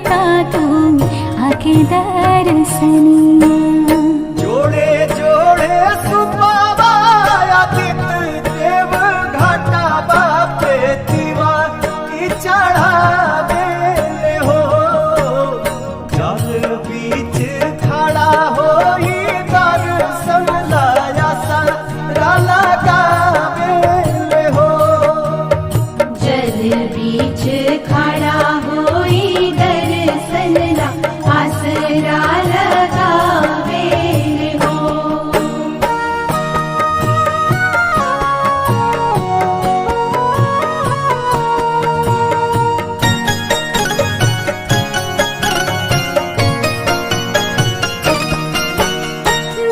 देता तू आके दर्शनिया। जोड़े जोड़े सुबाबा आदित्य देव घाटा बापे दीवा की चढ़ावे ले हो। जल बीच खड़ा होई दर्शन लाया सारा लगावे ले हो। जल बीच खड़ा होई दर्शन ला आसरा लगावे हो।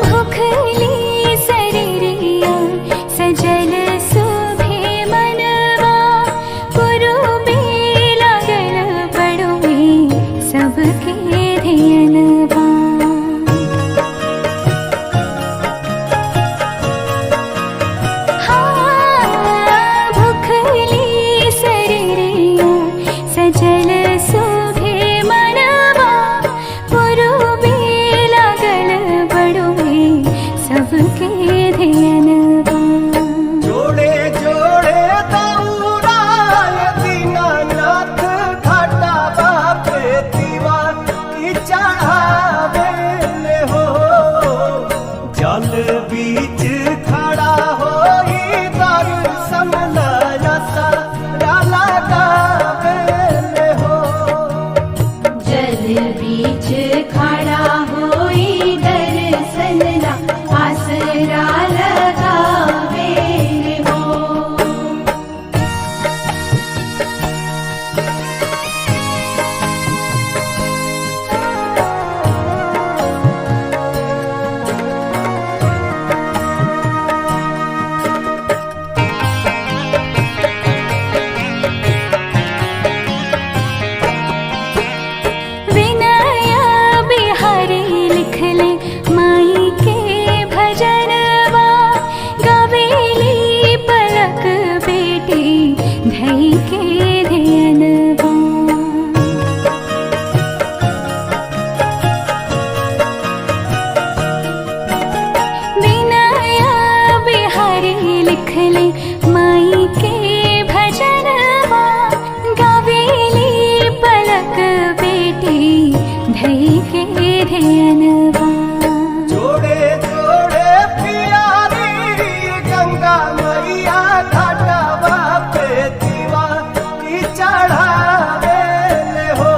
भूखली शरीरिया सजल सुभे मनवा पुरुबे लागल बड़ुए सबके धियनवा। भूखली शरीरिया सजल सुभे मनवा पुरुबे लागल बड़ुए सबके धियनवा। जोड़े जोड़े दौड़ाय दीनानाथ घाटा बापे दीवा की चढ़ावे ले हो। जल बीच खड़ा होई दर्शन लाया सारा लगावे ले हो। जल बीच खड़ा होई दर्शन ला आसरा लगावे हो। विनया बिहारी लिखले माई के भजनवा गावेली पलक बेटी धई के धियनवा। विनया बिहारी लिखले माई के भजनवा गावेली पलक बेटी धई के धियनवा। जोड़े जोड़े प्यारी गंगा मैया घाटा बापे दीवा की चढ़ावे ले हो।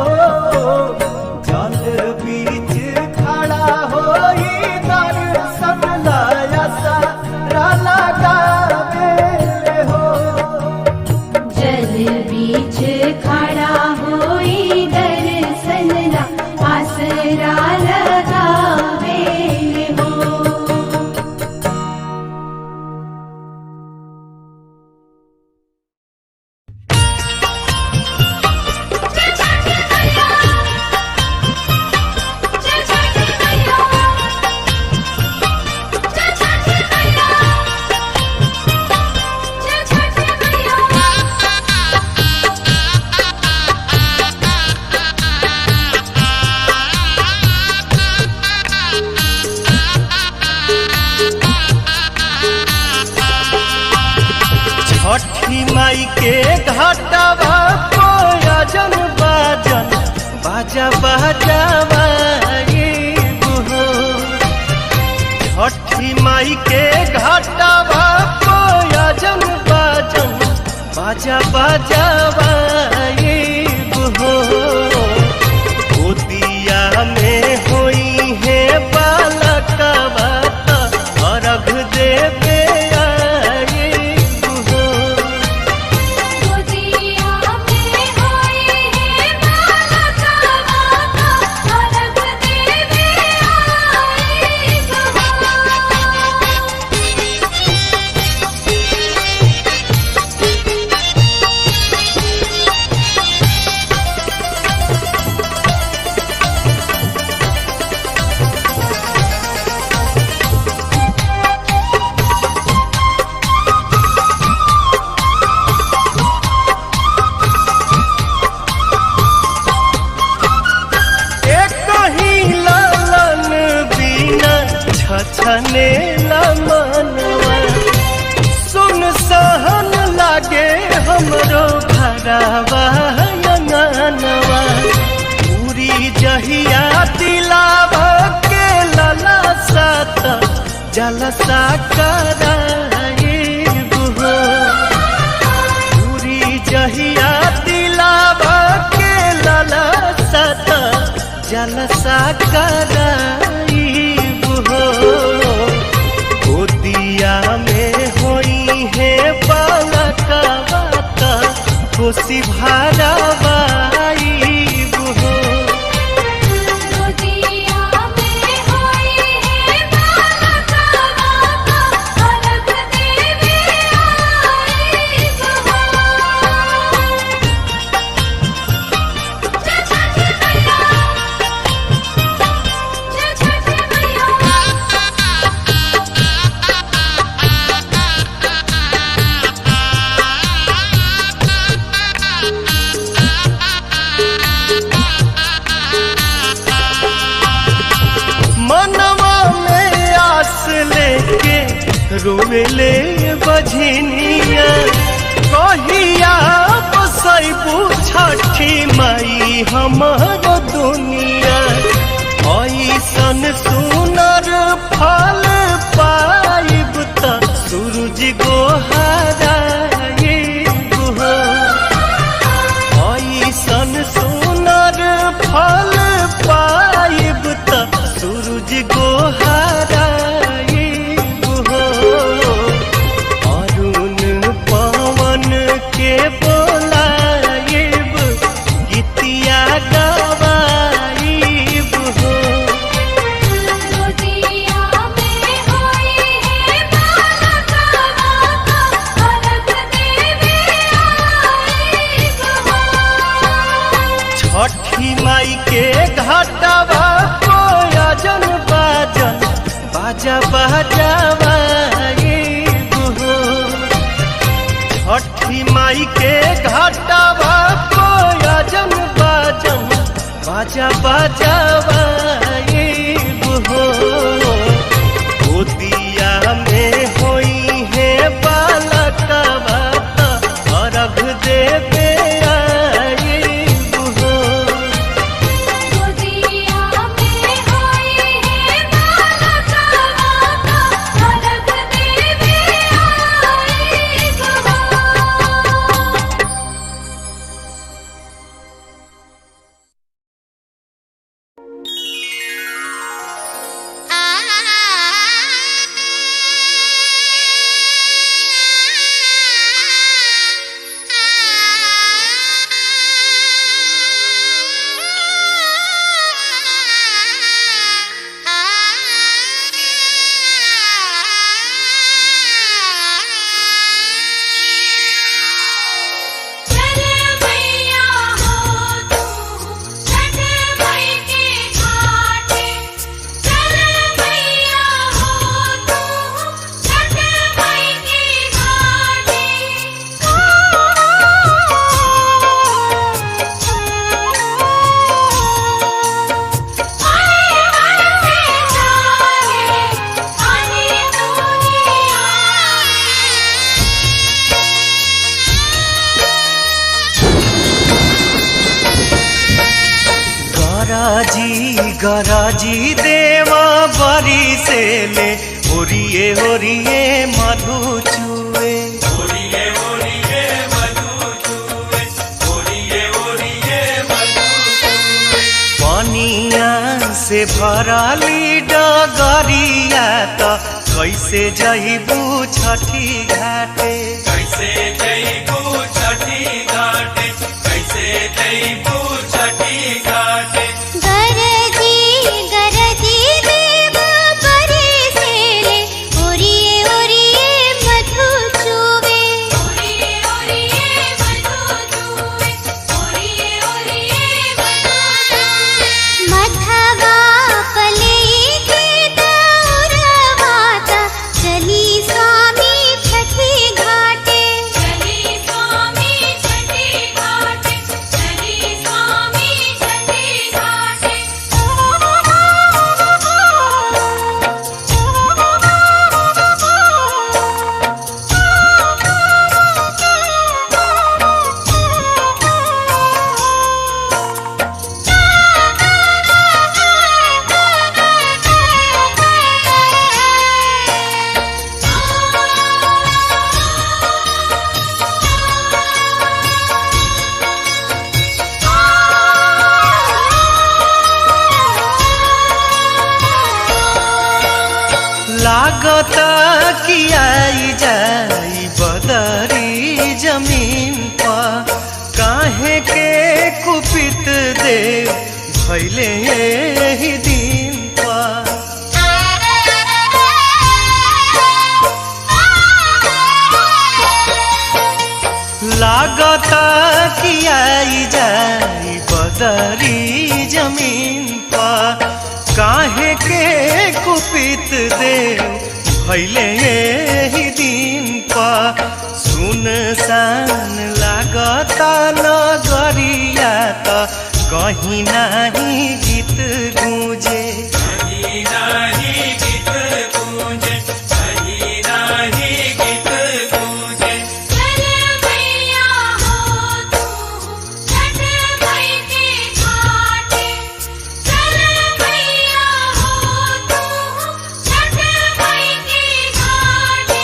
जल बीच खड़ा होई दर्शन लाया सारा लगावे ले हो। जल बीच खड़ा होई दर्शन ला आसरा लगावे हो। छठी माई के घाटवा कोयजन बाजन बाजा बाजावा ये हो। छठी माई के घाटवा कोयजन बाजन बाजा बाजावा ये हो। गोदिया में होई है बालकवा अर्घ देवे आए हो। गोदिया में होई है बालकवा अर्घ देवे आए हो। छछने मनवा सुन सहन लागे हमरो घरवा अंगनवा पूरी जहिया दिलावा के लला सात जलसा कराइब हो पूरी जहिया दिलावा के लला सात जलसा कराइब हो गोदिया में होई है बालकवा त खुशी भरवाइब हो गोदिया में होई है बालकवा तो अलग देवे आइब हो। जय छठ मैया, जय छठ मैया। मनवा में आस लेके रोवेले बझनिया कहिया बसैबू छठी माई हमर दुनिया ऐसन सुनर फल पाइब त सूरज गोहराइब हो ऐसन सुनर फल पाइब त सूरज गोहराइब हो अरुण पवन के बोलाइब गीतिया गवाइब हो गोदिया में होई है बालकवा तो अलग देवे आइब हो। छठी माई के घाटवा कोयजन बाजन बाजा बजावाइब हो छठी माई के घाटवा कोयजन बाजन बाजा बजावाइब हो गोदिया में होई है बालकवा त अर्घ देवे आइब हो गोदिया में होई है बालकवा तो अलग देवे आइब हो। चले मैया हो तू छठ मई के घाटे चले मैया हो तू छठ मई के घाटे आए बरसे जागे पानी दुनिया गराजी देवा बरी से ले ओरिए ओरिए मधु चुए पनिया से भराली डगरिया त कैसे जइबू छठी घाटे कैसे जइबू छठी घाटे कैसे जइबू छठी घाटे गरजी गरजी देव परे से ले ओरिए ओरिए मधु चुवे ओरिए ओरिए मधु चुवे ओरिए ओरिए मधु चुवे मधवा पले के दौरवाता चली स्वामी छठी घाटे चली स्वामी छठी घाटे चली लागता कि आई जाई बदरी जमीन पर, काहे के कुपित देव भैले यही दिन पर। लागता कि आई जाई बदरी जमीन पर, काहे के कुपित देव भैले यही दिन पर। सुनसान लागता नगरिया त कहीं नहीं गीत गूंजे, कहीं नहीं गीत गूंजे, कहीं नहीं गीत गूंजे। चल मैया हो तू छठ मई के घाटे, चल मैया हो तू छठ मई के घाटे।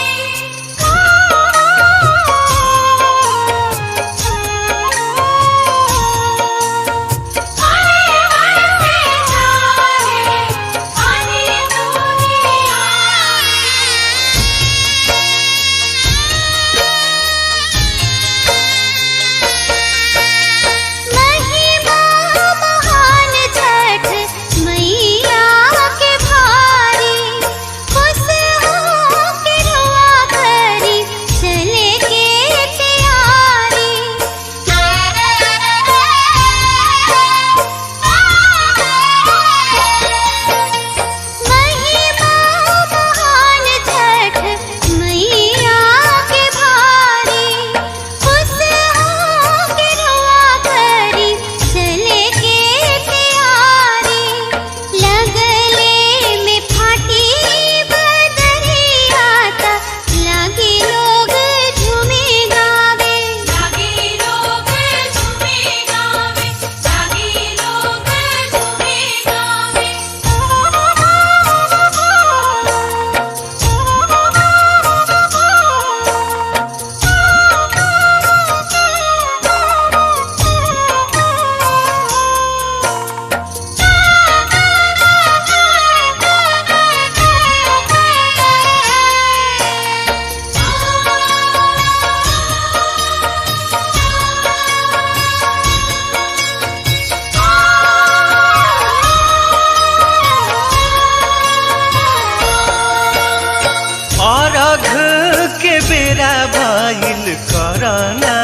बेरा भइल करना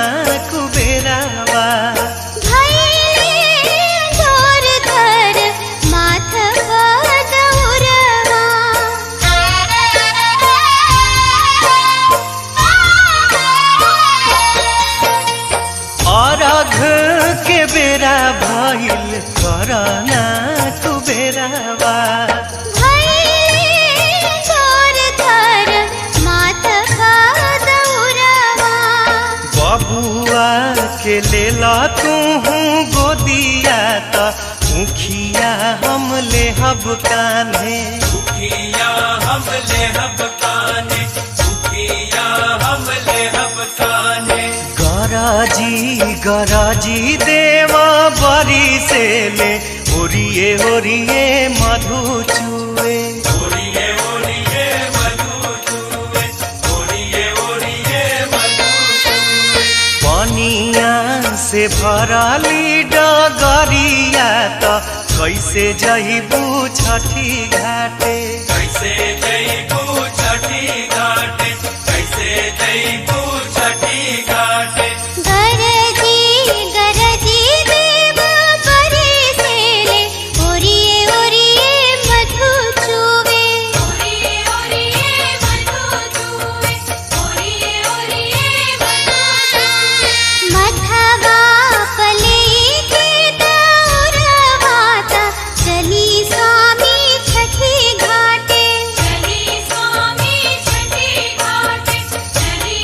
कुबेरावा, भैले जोर धर माथवा दौरवा। अरघ के बेरा भइल करना कुबेरावा। बबुआ के लेला तू गोदिया त मुखिया हम लेहब कान्हे, मुखिया हम लेहब कान्हे, मुखिया हम लेहब कान्हे। गराजी गराजी देवा बरी से ले, ओरिए ओरिए मधु चुए, ओरिए ओरिए मधु चुए, ओरिए ओरिए मधु चुए। पनिया से भरली डगरिया त कैसे जइबू छठी घाटे, कैसे जइबू छठी घाटे, कैसे जइबू छठी घाटे। गरजी गरजी देव परे से ले, ओरिए ओरिए मधु चुवे, ओरिए ओरिए मधु चुवे, ओरिए ओरिए मधु चुवे। मधवा पले के दौरवाता, चली स्वामी छठी घाटे, चली स्वामी छठी घाटे, चली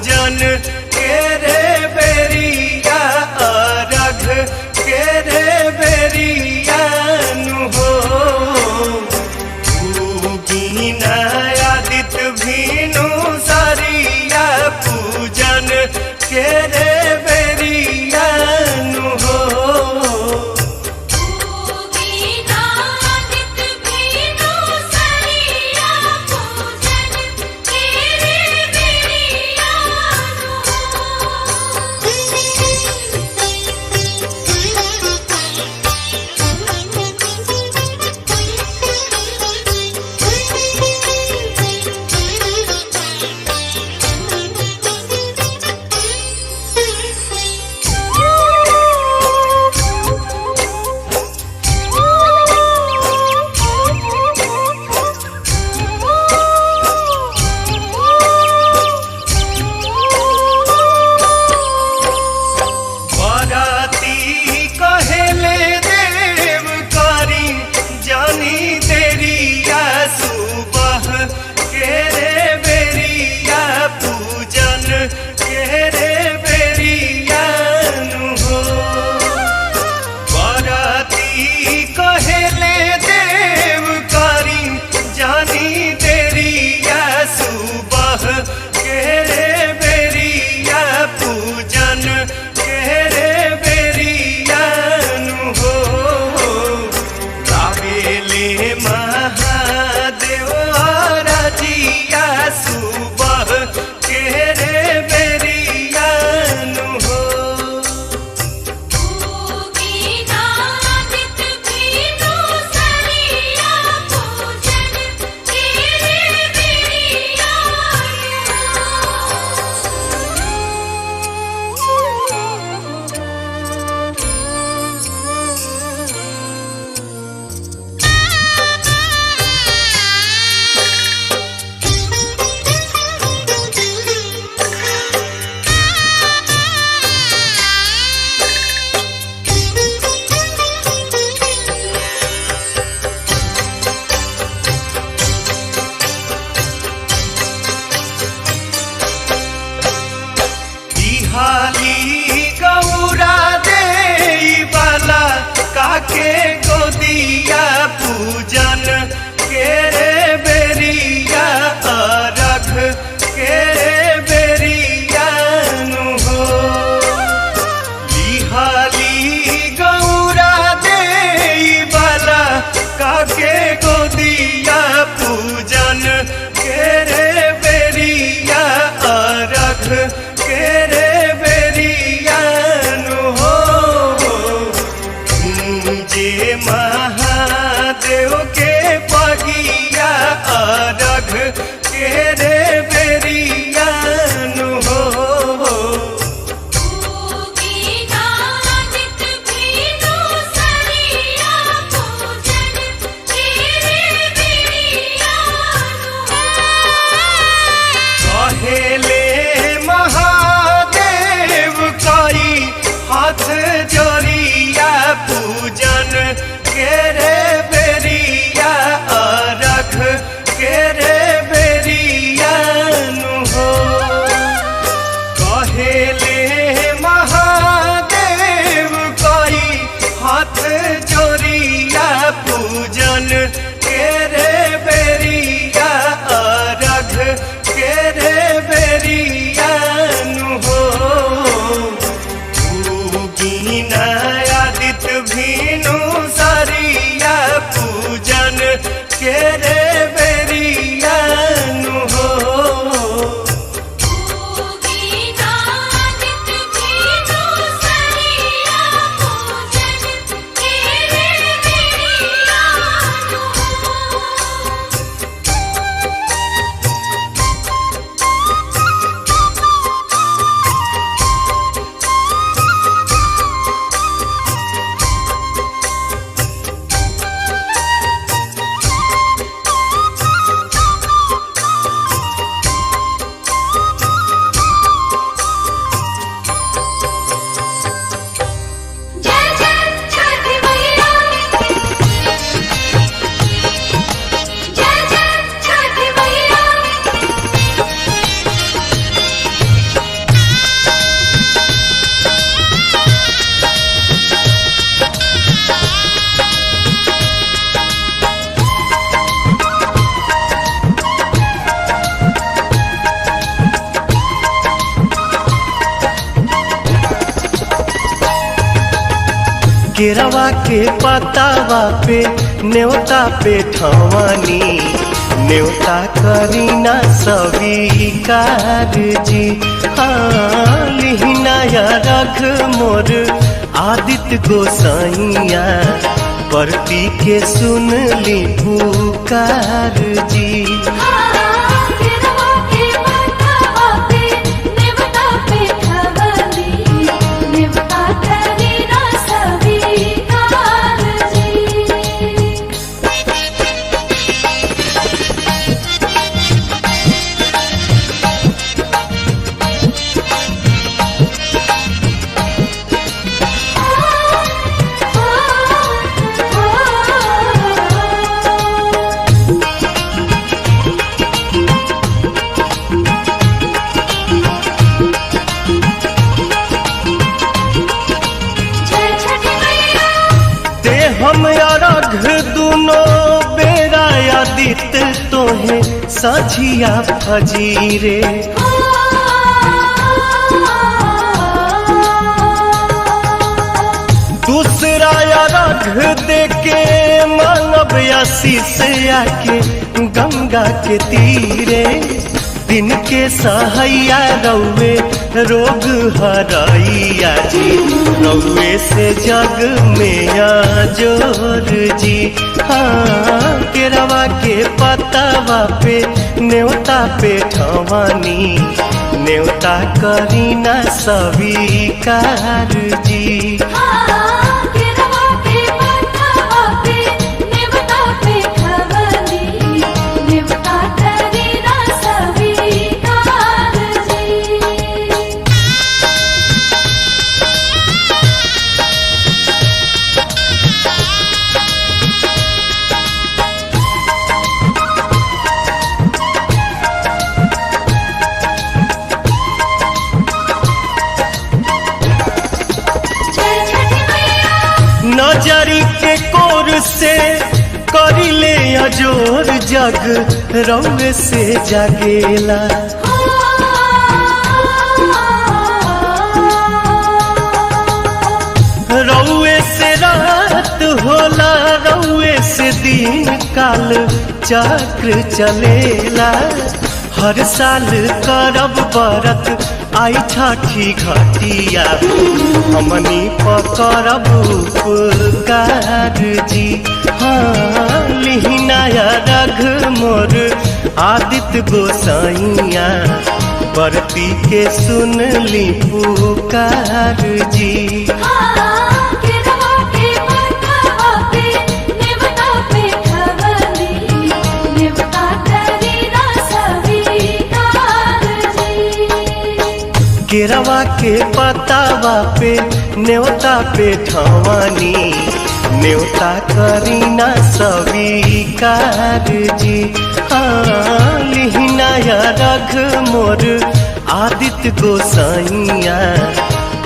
पूजन के रे बेरिया अरघ के रे बेरिया नु हो उगीना आदित्य भीनु सरिया पूजन के रे बेरिया नु हो के गोदिया पूजन के रे बेरिया अरघ के रे बेरिया नु हो लिहाली गौरा दे बाला काके गोदिया पूजन के रे बेरिया अरघ के रे बेरिया नु हो जे महादेव के पगिया अरघ के रे बेरिया नु हो कहेले केरवा के पतावा पे न्योता पे ठवानी न्योता करीना स्वीकार जी। हाँ लिहिनाया रख मोर आदित्य गोसाइया परती के सुन ली पुकार जी। हम अरघ दुनो बेरा आदित तोहे सझिया फजीरे। दूसरा अरघ देके मानव आशीष आके गंगा के तीरे। दिन के सहैया रौवे रोग हरैया जी रौवे से जग में जोर जी। हाँ केरवा के पतावा पे न्योता पे ठवानी न्योता करीना स्वीकार जी। नजरी के कोर से करिले अजोर जग रौवे से जागेला। रौवे से रात होला रौवे से दिन काल चक्र चलेला। हर साल करब बरत आई छठी घटिया हमनी पकड़ब उपकार जी। हाँ लिहिनाया रघ मोर आदित्य गोसाइया बरती के सुन ली पुकार जी। केरवा के पतावा पे न्योता पे ठवानी न्योता करीना स्वीकार जी। हाँ लिहिनाया रघ मोर आदित्य गोसाइया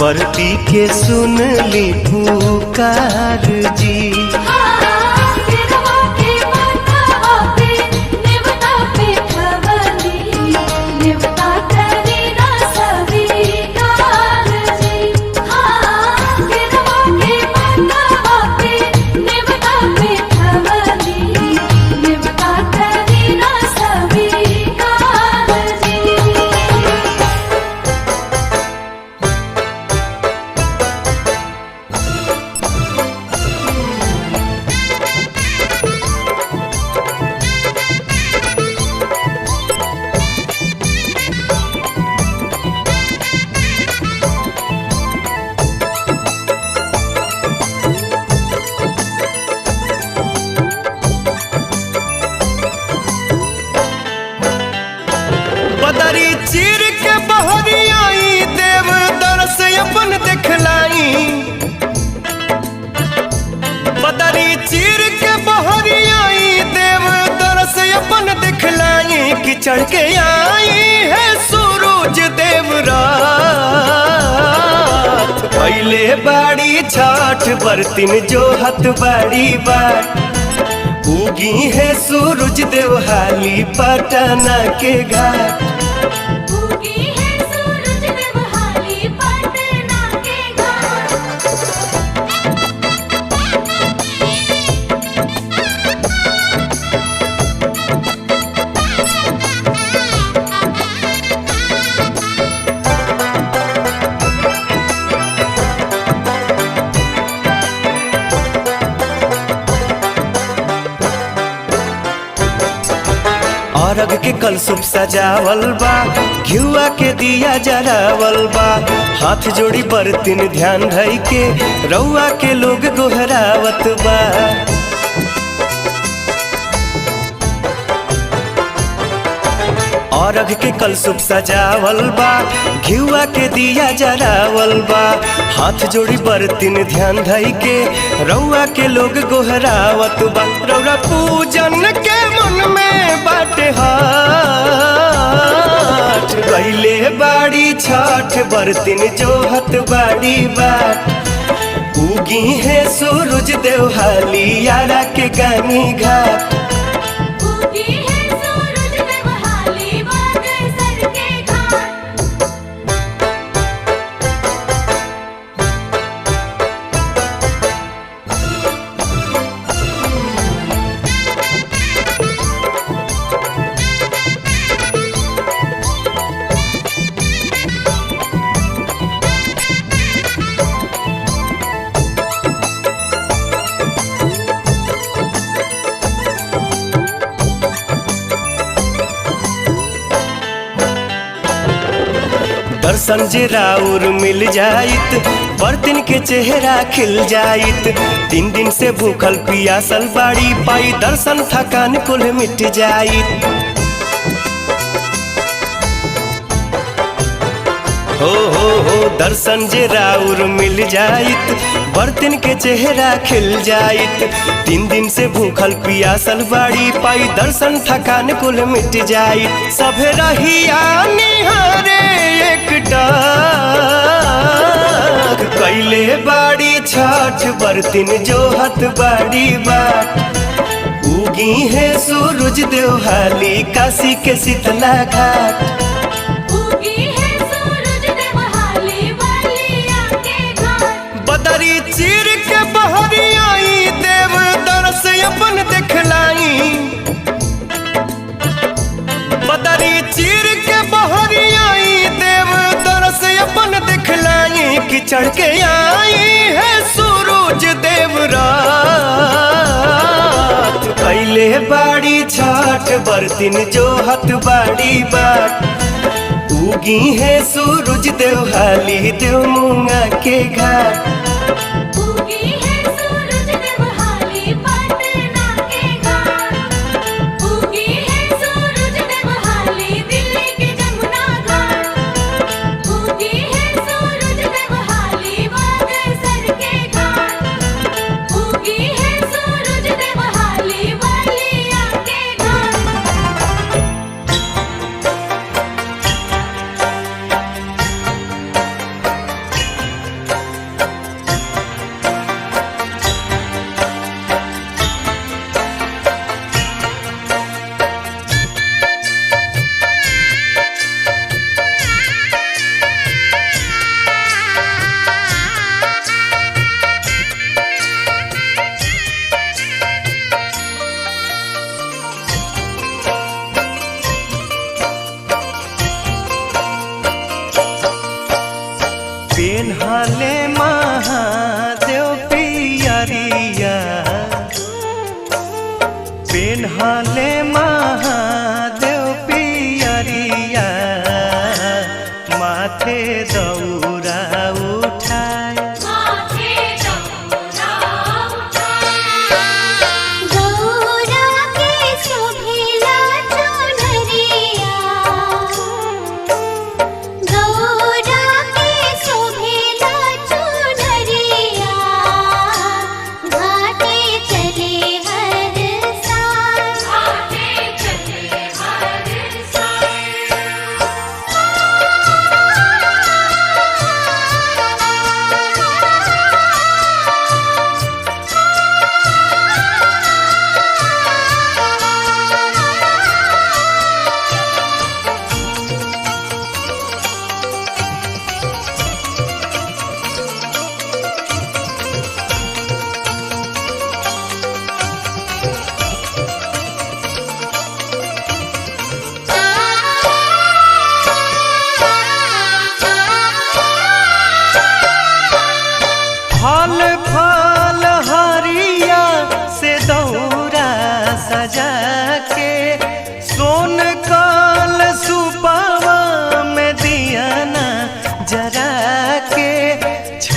परती के सुन ली पुकार जी। बदरी चीर के बहरी आई देव दरस अपन देखलाई। बदरी चीर के बहरी आई देव दरस अपन देखलाई कि चढ़ के आई है सूरज देव रात। पहले बाड़ी छठ बरतिन जो हथ बाड़ी बार उगी है सूरज देव हाली पटना के घाट। कलसुप सजावल बा, घिउआ के दिया जरावल बा। हाथ जोड़ी बरतिन ध्यान धई के रउआ के लोग गोहरावत बा। अरघ के कलसुप सजावल बा, घिउआ के दिया जरावल बा। हाथ जोड़ी बरतिन ध्यान धई के रउआ के लोग गोहरावत बा। रउरा पूजन के मन में बाटे हाथ, गइले बाड़ी छठ बरतिन जोहत बाड़ी बाट। उगी है सूरज देव हाली यारा के गानी घाट। दर्शन जे राउर मिल जाइत, बर्तन के चेहरा खिल जाइत। 3 दिन से भूखल पियासल बाड़ी, पाई दर्शन थकान कुल मिट जाइत। हो दर्शन जे राउर मिल जाइत, बर्तन के चेहरा खिल जाइत। 3 दिन से भूखल पियासल बाड़ी, पाई दर्शन थकान कुल मिट जाइत। सभे रहिया निहारे एकटा कैले बाड़ी छठ बरतिन जोहत बाड़ी बाट। उगी है सूरज देव हाली काशी के शीतला घाट। बदरी चीर के बहरी आई, देव दरस अपन देखलाई। बदरी चीर के बहरी आई, देव दरस अपन देखलाई। कि चढ़ के आई है सूरज देव रात, कैले बाड़ी छठ बरतिन जोहत बाड़ी बाट। उगी है सूरज देव हाली देव मूंगा के घाट। पेन्हले महादेव पियरिया, पेन्हले महादेव पियरिया। माथे दौरा उठाए, गौरा के शोभिला चुनरिया। गौरा के शोभिला चुनरिया, घाटे चले हर साल।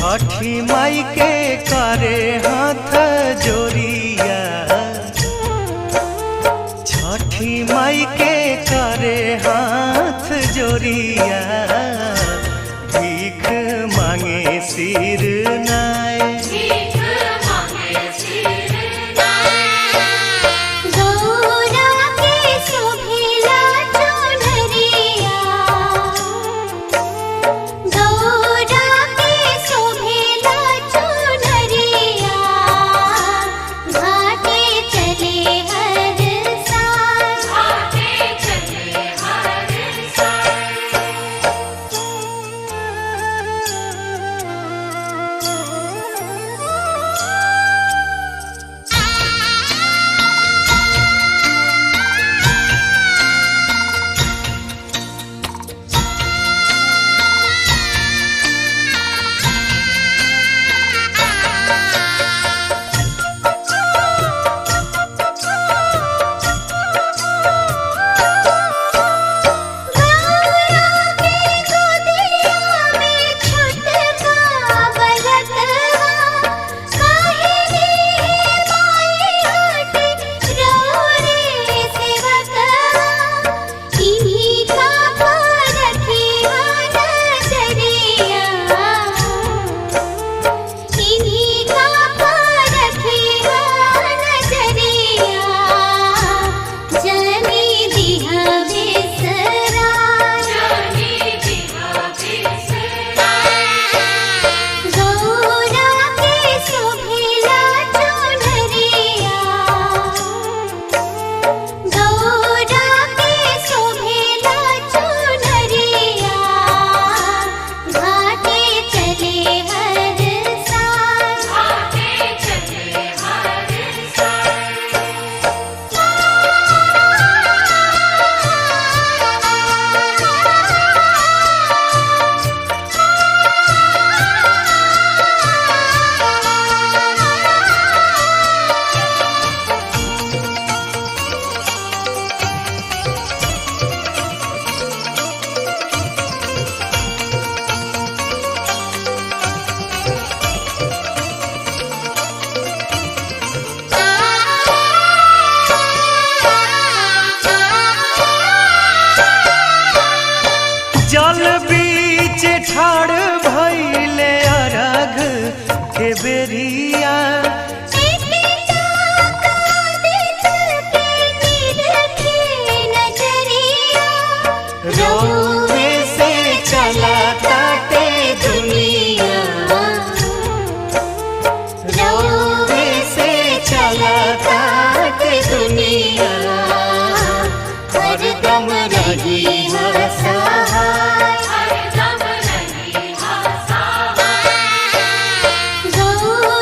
छठी माई के करे हाथ जोरिया, छठी माई के करे हाथ जोरिया, भीख मांगे सिर नाय। गौरा के शोभिला चुनरिया, गौरा के शोभिला चुनरिया, घाटे चले हर साल, घाटे चले हर जल बीच ठाड़ भइले अरघ के बेरिया, रोवे से चला काटे दुनिया, रोवे से चला काटे दुनिया, हरदम रही सहाय। गौरा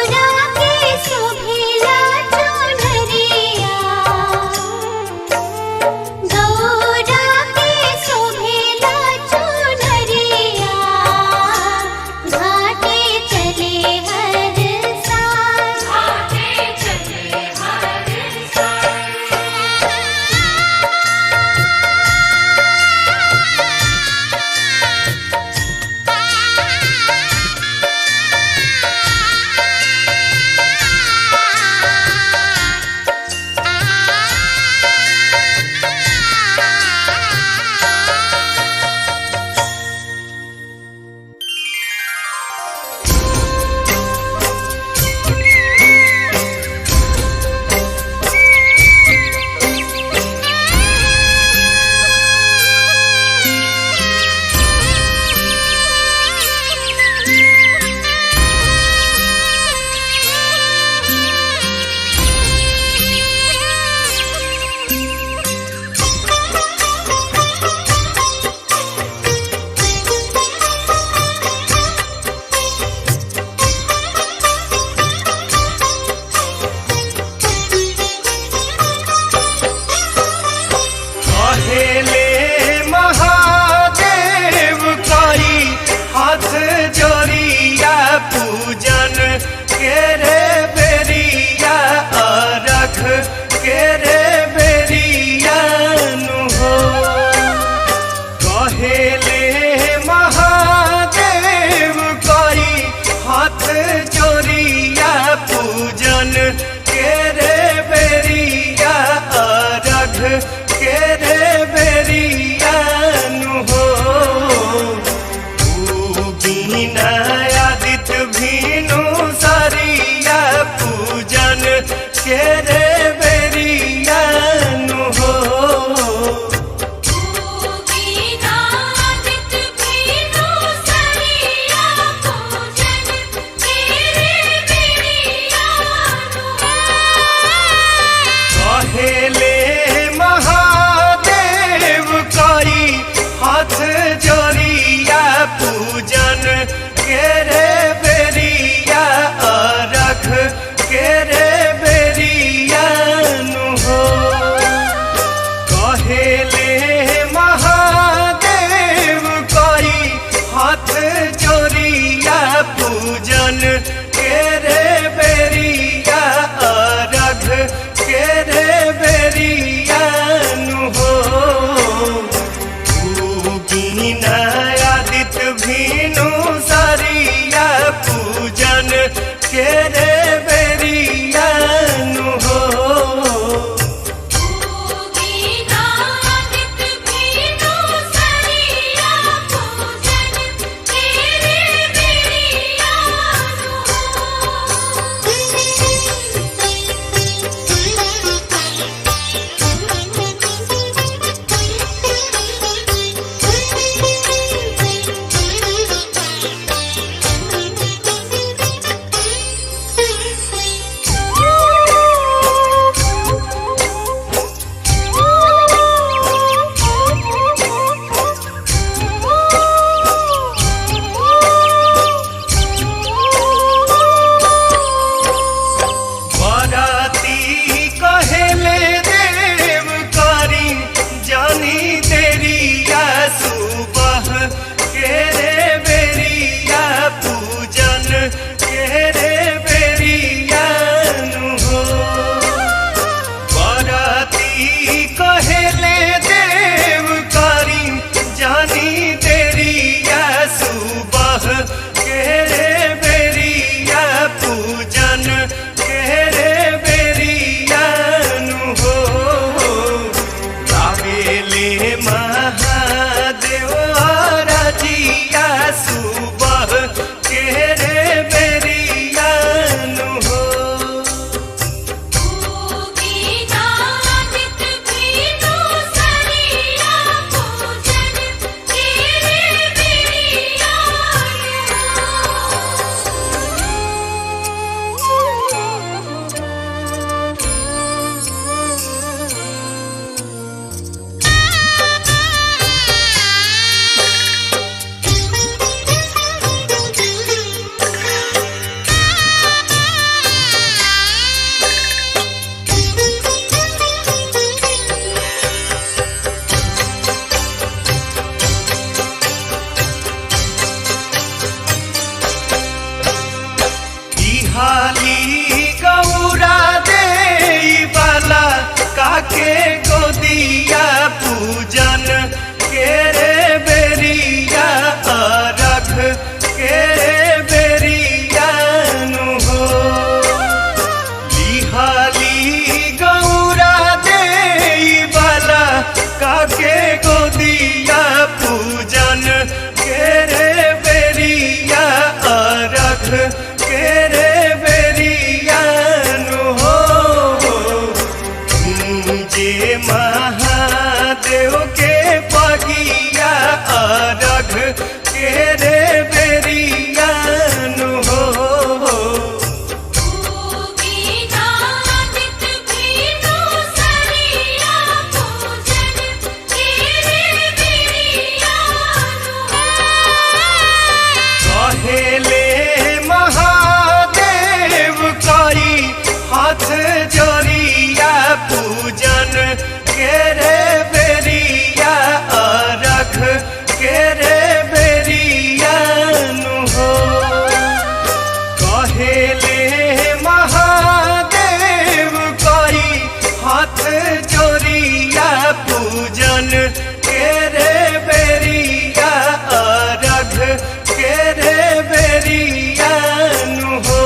के रे बेरियानु हो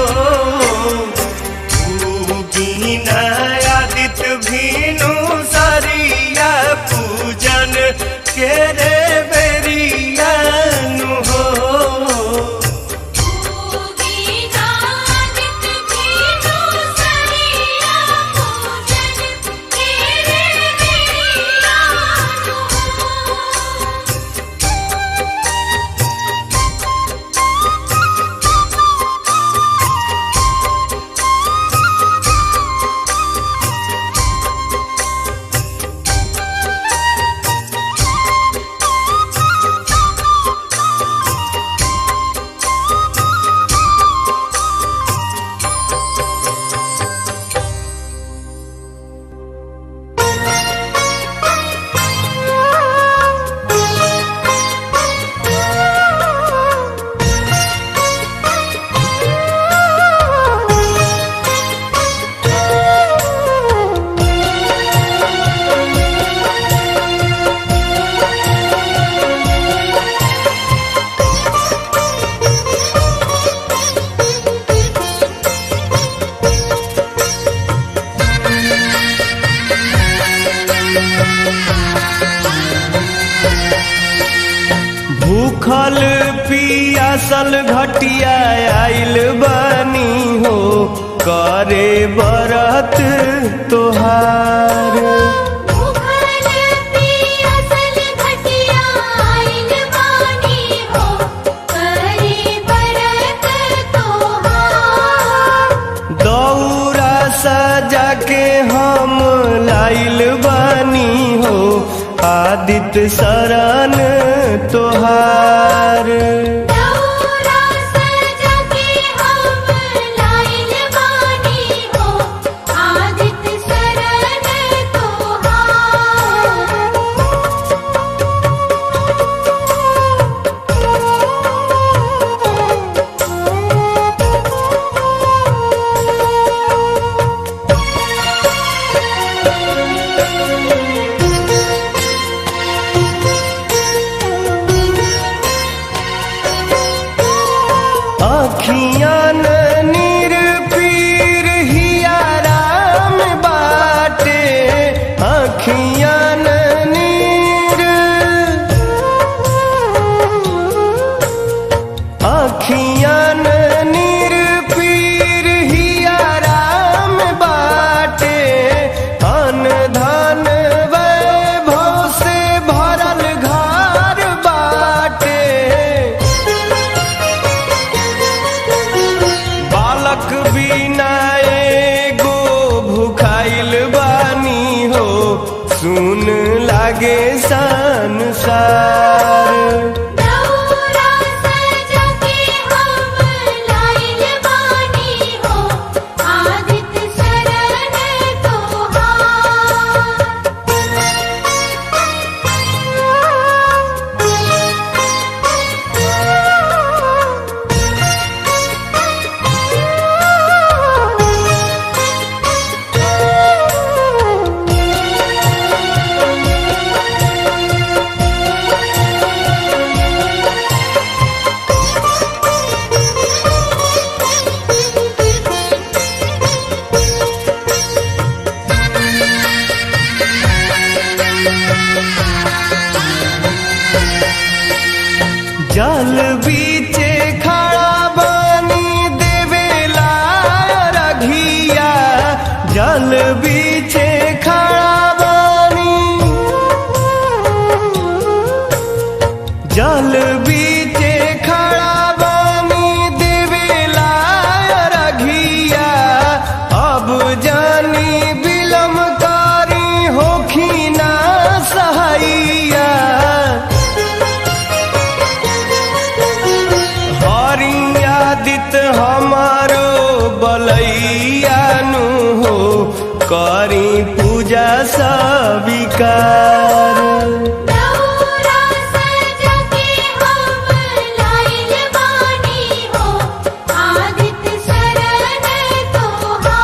बीना आदित भीनु सरिया पूजन के रे बेरियानु हो भूखल पियासल घटिया आइल बानी हो करे बरत तोहार भूखल पियासल घटिया आइल बानी हो करे बरत तोहार दौरा सजा के हम लाइल बानी हो आदित्य शरण तोहार दौरा सजा के हम लाइल बानी हो आदित्य शरण अखियान नीर पीर हियाराम बाटे अखियान नीर अखियान नीर पीर हियाराम बाटे अन धन वैभव से भरल घर बाटे बालक बिना एगो भुखाइल बानी हो सुन लागे संसार दौरा सजा के हम लाइल बानी हो आदित्य शरण जल बीचे खड़ा बानी देवेला रघिया जल बीचे खड़ा बानी जल बीचे खड़ा बानी देवेला रघिया अब जानी बिलम कारी होखी ना सहाइया हरियादित हमारो बलैयानु हो करी पूजा सविकार दौरा सजा के हम लाइल बानी हो आदित्य शरण तोहार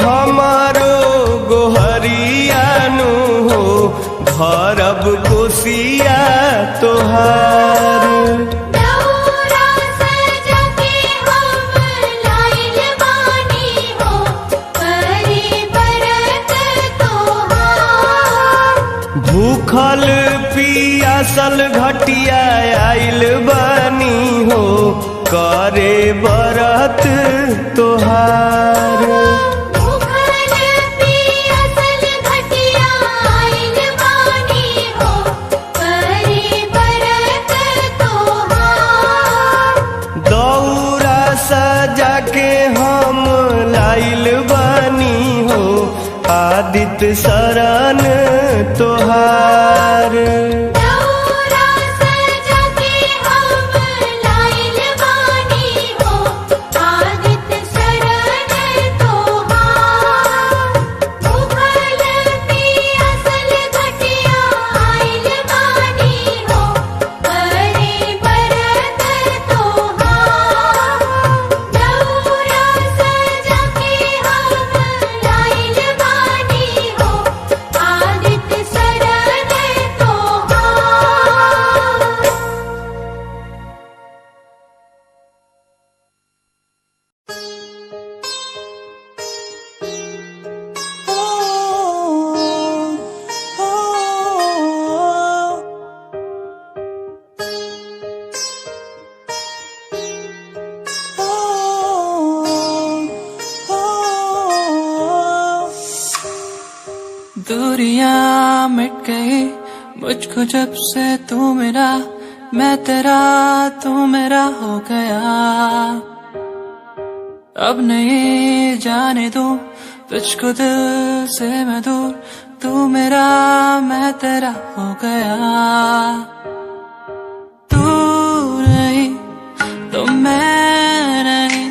हमारो गोहरियानु हो भरब कोसिया तोहार। दौरा सजा के हम लाइल बानी हो करी बरत तोहार। भूखल पियासल घटिया आइल बानी हो करे बरत तोहार। भूखल पियासल घटिया आइल बानी हो करी बरत तोहार। दौरा सजा के हम लाइल बानी हो आदित्य शरण तोहार। दौरा सजा के हम लाइल बानी हो आदित्य शरण तोहार। भूखल पियासल घटिया आइल बानी हो करी बरत तोहार। दौरा सजा के हम लाइल बानी हो आदित्य शरण तोहार। दूरियां मिट गई मुझको जब से तू मेरा, मैं तेरा तू मेरा हो गया। अब नहीं जाने दूं तुझको दिल से मैं दूर, तू मेरा मैं तेरा हो गया। तू नहीं तो मैं नहीं,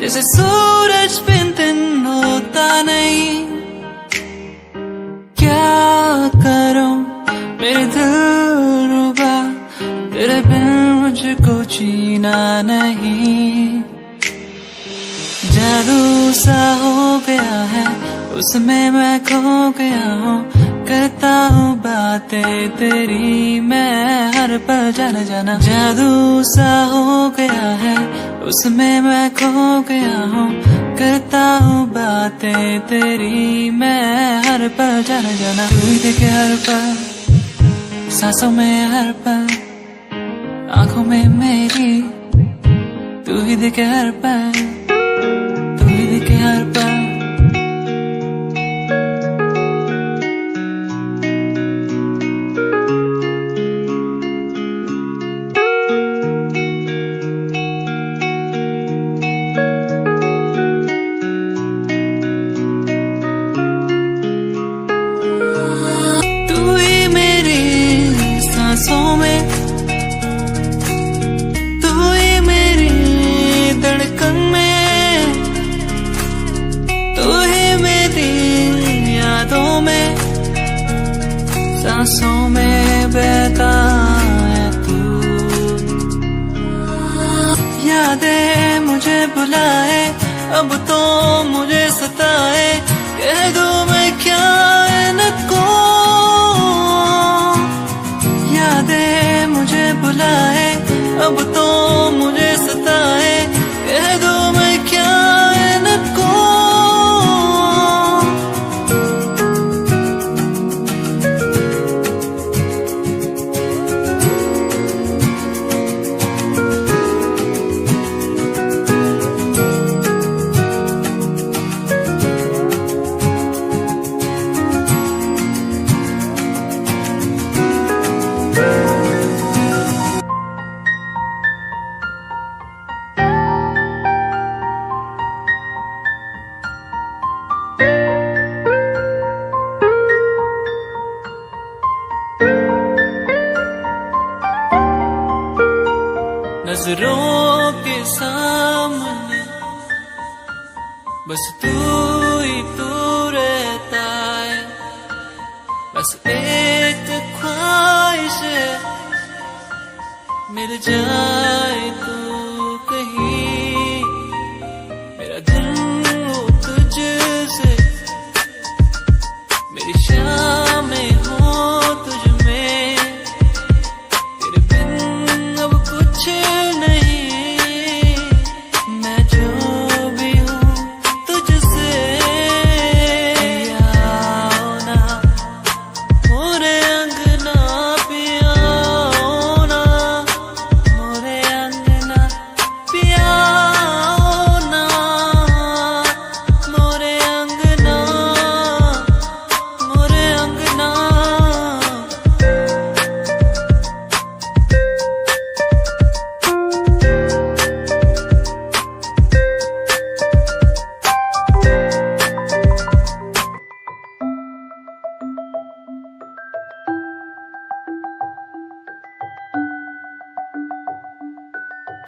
जैसे सूरज बिन दिन होता नहीं। क्या करूं मेरे दिल रुबा, तेरे बिन मुझको जीना नहीं। जादू सा हो गया है उसमें मैं खो गया हूँ, करता हूँ बातें तेरी मैं हर पल जाना जाना। जादू सा हो गया है उसमें मैं खो गया हूँ, करता हूँ बातें तेरी मैं हर पल जाना जाना। तू ही देखे हर पल सांसों में हर पल आँखों में मेरी, तू ही देखे हर पल, तू ही देखे हर पल। तू ही मेरी सांसों में, तू ही मेरी धड़कन में, तू ही मेरी यादों में, सांसों में बहता है तू। यादें मुझे बुलाए अब तो मुझे सताए, कह दो मैं क्या इनको। यादें मुझे बुलाए अब तो मुझे सताए, कह दो मैं क्या इनको। नजरों के सामने बस तू ही तू रहता है, बस एक ख्वाहिश है मिल जाए तू कहीं, मेरा दिल वो तुझ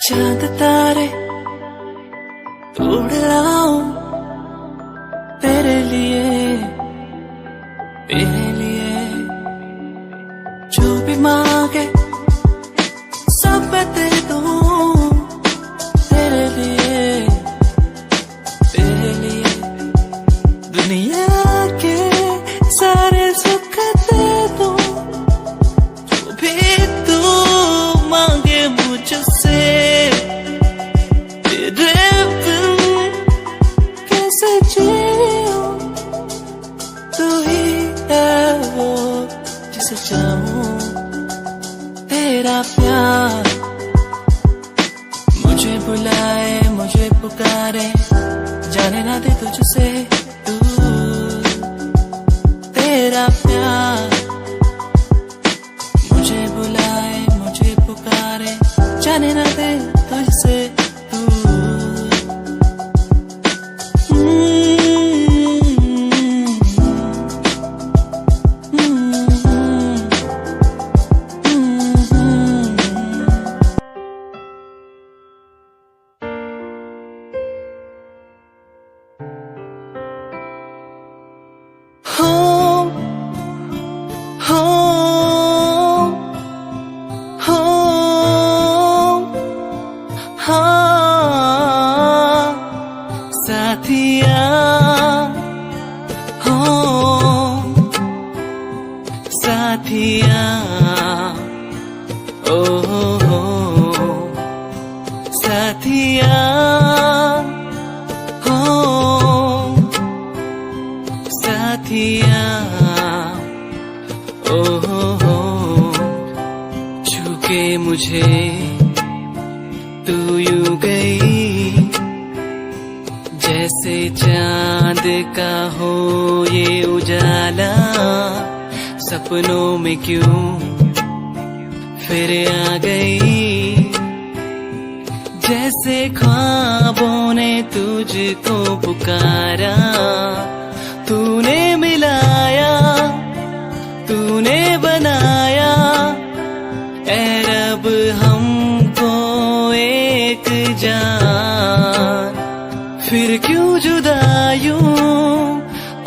चांद तारे तोड़ लाऊं तेरे लिए जो भी मांगे सब मैं दे दूं तेरे लिए दुनिया के सारे सुख दे दूं जो भी तू मांगे मुझसे तेरे बिन कैसे जीऊं तू ही है वो जिसे चाहूं तेरा प्यार मुझे बुलाए मुझे पुकारे जाने ना दे तुझसे दूर तेरा प्यार मुझे बुलाए मुझे पुकारे जाने ना दे तुझसे साथिया हो साथिया ओ हो साथिया हो साथिया ओ हो छूके मुझे तू यूं गई जैसे चांद का हो ये उजाला सपनों में क्यों फिर आ गई जैसे ख्वाबों ने तुझको पुकारा तूने मिलाया तूने बनाया ऐ रब हमको एक जान फिर क्यों जुदा यूं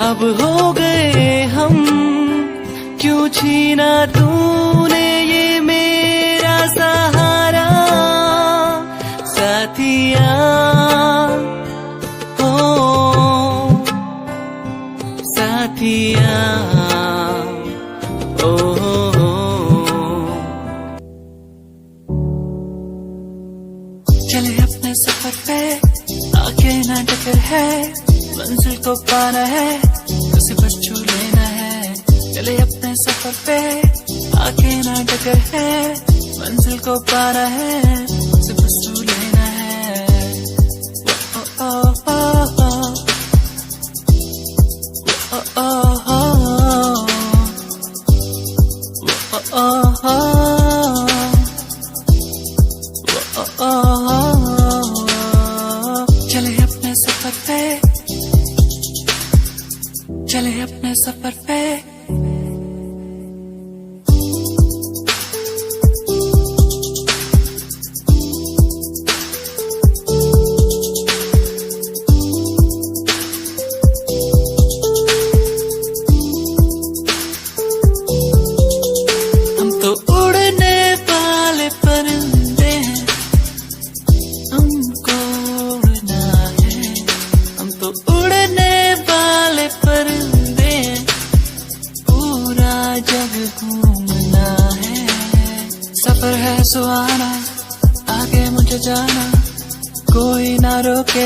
अब हो गए हम क्यों छीना तूने ये मेरा सहारा साथिया हो साथिया ओ चले अपने सफर पे आगे ना टकर है मंजिल को पाना है उसे बस छू लेना है चले अपने सफर पे आगे ना टकर है मंजिल को पाना है उसे बस छू लेना है ओ ओ ओ ओ ओ ओ ओ चले अपने सफर पे चले अपने सफर पे हम तो उड़ने वाले परिंदे हैं हमको उड़ना है हम तो उड़ने वाले परिंदे हैं पूरा जग घूमना है सफर है सुहाना आगे मुझे जाना कोई ना रोके